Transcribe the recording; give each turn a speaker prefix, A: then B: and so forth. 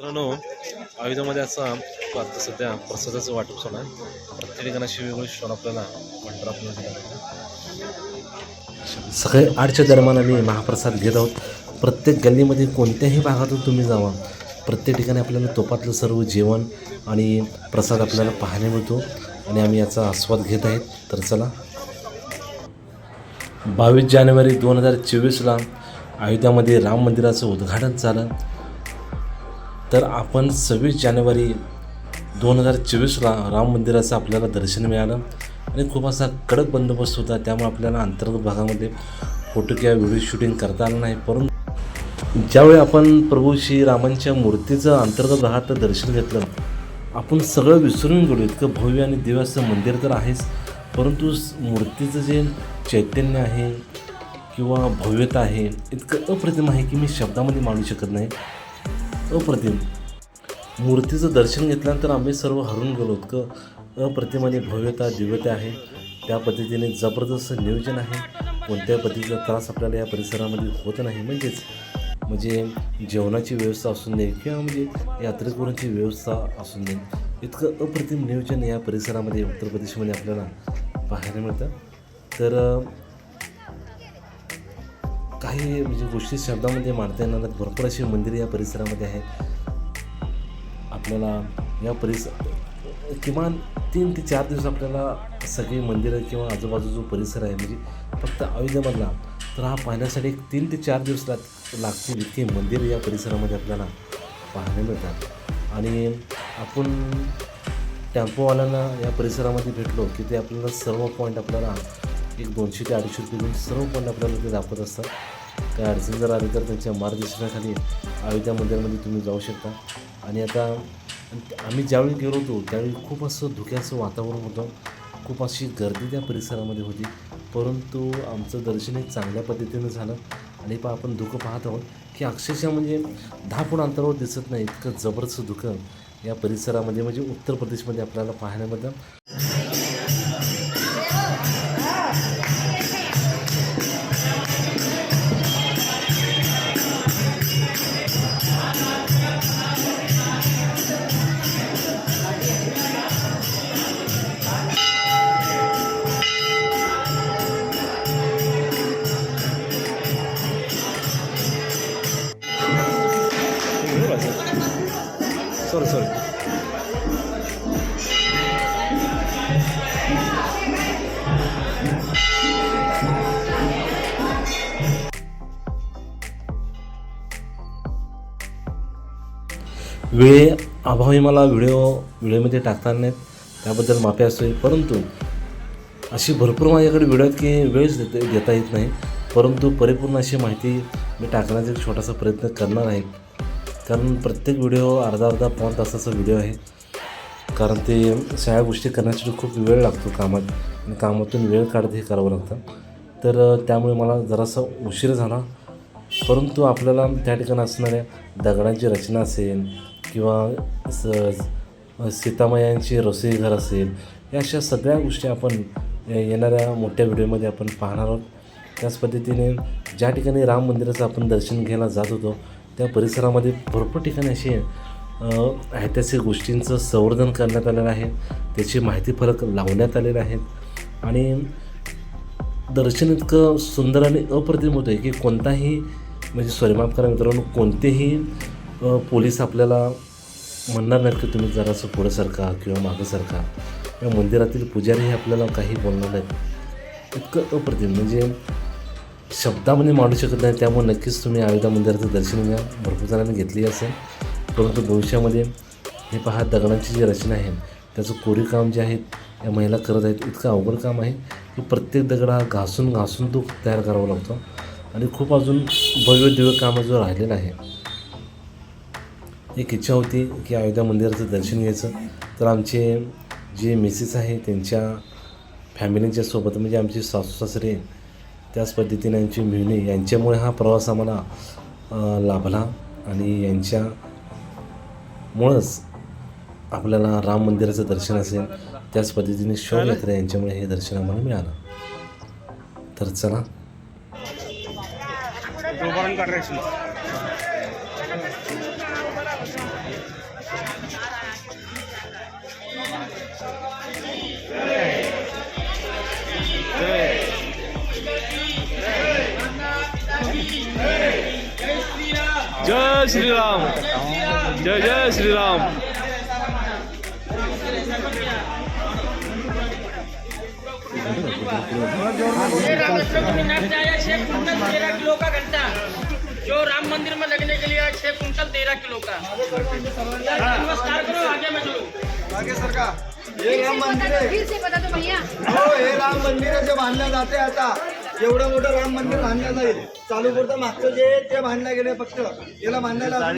A: मित्रांनो, आयुधामध्ये असा आता सध्या प्रसादाचं वाटप चालू आहे. प्रत्येक ठिकाणी अशी वेगवेगळी क्षण आपल्याला वाटप.
B: सकाळी 8च्या दरम्यान आम्ही महाप्रसाद घेत आहोत. प्रत्येक गल्लीमध्ये कोणत्याही भागातून तुम्ही जावा, प्रत्येक ठिकाणी आपल्याला तोपातलं सर्व जेवण आणि प्रसाद आपल्याला पाहायला मिळतो आणि आम्ही याचा आस्वाद घेत आहेत. तर चला, 22 जानेवारी 2024ला अयोध्यामध्ये राम मंदिराचं उद्घाटन झालं. तर आपण 26 जानेवारी 2024ला राम मंदिराचं आपल्याला दर्शन मिळालं आणि खूप असा कडक बंदोबस्त होता. त्यामुळे आपल्याला अंतर्गत भागामध्ये फोटो किंवा व्हिडिओ शूटिंग करता आलं नाही. परंतु ज्यावेळी आपण प्रभू श्रीरामांच्या मूर्तीचं अंतर्गत भागात दर्शन घेतलं, आपण सगळं विसरून गेलो. इतकं भव्य आणि दिव्य असं मंदिर तर आहेच, परंतु मूर्तीचं जे चैतन्य आहे किंवा भव्यता आहे इतकं अप्रतिम आहे की मी शब्दामध्ये मांडू शकत नाही. अप्रतिम मूर्तीचं दर्शन घेतल्यानंतर आम्ही सर्व हरून गेलो. इतकं अप्रतिम आणि भव्यता दिव्यता आहे. त्या पद्धतीने जबरदस्त नियोजन आहे. कोणत्याही पद्धतीचा त्रास आपल्याला या परिसरामध्ये होत नाही. म्हणजे जेवणाची व्यवस्था असून दे किंवा म्हणजे यात्रेकरूंची व्यवस्था असून दे, इतकं अप्रतिम नियोजन या परिसरामध्ये उत्तर प्रदेशमध्ये आपल्याला पाहायला मिळतं. तर काही म्हणजे गोष्टी शब्दामध्ये मांडता येणार नाहीत. भरपूर अशी मंदिरे या परिसरामध्ये आहेत. आपल्याला या किमान 3 ते 4 दिवस आपल्याला सगळी मंदिरं किंवा आजूबाजूचा परिसर आहे म्हणजे फक्त अयोध्यामधला, तर हा पाहण्यासाठी 3 ते 4 दिवस लागतील. इतकी मंदिर या परिसरामध्ये आपल्याला पाहायला मिळतात. आणि आपण टेम्पोवाल्यांना या परिसरामध्ये भेटलो की ते आपल्याला सर्व पॉईंट आपल्याला 200 ते 250 रुपये घेऊन सर्व पॉईंट आपल्याला ते दाखवत असतात. काय अडचण जर आली तर त्यांच्या मार्गदर्शनाखाली अयोध्या मंदिरामध्ये तुम्ही जाऊ शकता. आणि आता आम्ही ज्यावेळी गेलो होतो त्यावेळी खूप असं धुक्याचं वातावरण होतं. खूप अशी गर्दी त्या परिसरामध्ये होती, परंतु आमचं दर्शन एक चांगल्या पद्धतीनं झालं. आणि आपण धुकं पाहत आहोत की अक्षरशः म्हणजे 10 फूट अंतरावर दिसत नाही, इतकं जबरदस्त धुकं या परिसरामध्ये म्हणजे उत्तर प्रदेशमध्ये आपल्याला पाहायला मिळतं.
A: सॉरी
B: वेळ अभावी मला व्हिडिओमध्ये टाकता नाहीत, त्याबद्दल माफी असते. परंतु अशी भरपूर माझ्याकडे व्हिडिओ आहेत की वेळच देता येत नाही. परंतु परिपूर्ण अशी माहिती मी टाकण्याचा एक छोटासा प्रयत्न करणार आहे. कारण प्रत्येक व्हिडिओ अर्धा पाऊण तासाचा व्हिडिओ आहे. कारण ते सगळ्या गोष्टी करण्यासाठी खूप वेळ लागतो कामात, आणि कामातून वेळ काढत हे करावं लागतं. तर त्यामुळे मला जरासा उशीर झाला. परंतु आपल्याला त्या ठिकाणी असणाऱ्या दगडांची रचना असेल किंवा सीतामायांची रोसईघर असेल, या अशा सगळ्या गोष्टी आपण येणाऱ्या मोठ्या व्हिडिओमध्ये आपण पाहणार आहोत. त्याच पद्धतीने ज्या ठिकाणी राम मंदिराचं आपण दर्शन घ्यायला जात होतो त्या परिसरामध्ये भरपूर ठिकाणी असे ऐतिहासिक गोष्टींचं संवर्धन करण्यात आलेलं आहे. त्याची माहिती फलक लावण्यात आलेले आहेत. आणि दर्शन इतकं सुंदर आणि अप्रतिम होतं आहे की कोणताही म्हणजे माफ करा मित्रांनो, कोणतेही पोलीस आपल्याला म्हणणार नाहीत की तुम्ही जरासं पुढं सरका किंवा मागं सरका. या मंदिरातील पुजारीही आपल्याला काही बोलणार नाहीत. इतकं अप्रतिम म्हणजे शब्दामध्ये मांडू शकत नाही. त्यामुळे नक्कीच तुम्ही अयोध्या मंदिराचं दर्शन घ्या. भरपूर जणांनी घेतली असेल, परंतु भविष्यामध्ये हे पहा, दगडांची जी रचना आहे त्याचं कोरीवकाम जे आहेत या महिला करत आहेत. इतकं अवघड काम आहे की प्रत्येक दगड हा घासून तो तयार करावा लागतो. आणि खूप अजून भव्य दिव्य काम जो राहिलेला आहे. एक इच्छा होती की अयोध्या मंदिराचं दर्शन घ्यायचं. तर आमचे जे मिसेस आहे त्यांच्या फॅमिलींच्या सोबत म्हणजे आमचे सासू सासरे, त्याच पद्धतीने आमची मिळणी, यांच्यामुळे हा प्रवास आम्हाला लाभला. आणि यांच्यामुळंच आपल्याला राम मंदिराचं दर्शन असेल, त्याच पद्धतीने शोभायात्रा यांच्यामुळे हे दर्शन आम्हाला मिळालं. तर चला,
C: दोबारा कर रहे
A: जय श्रीराम, जय जय श्रीराम.
C: ये रामेश्वर में नट आया 6 कुंटल 13 किलो का घंटा, जो राम मंदिर में लगने के लिए आया 6 कुंटल 13 किलो का. नमस्कार करो, आगे में चलो.
D: आगे सरकार. हे राम मंदिर आहे.
E: फिर से बता दो भैया.
D: हो, हे राम मंदिर आहे, जे बांधलं जाते आता. एवढं मोठं राम मंदिर बांधलं जाईल. चालू पुरतं मागचं जे ते बांधलं गेले फक्त याला बांधायला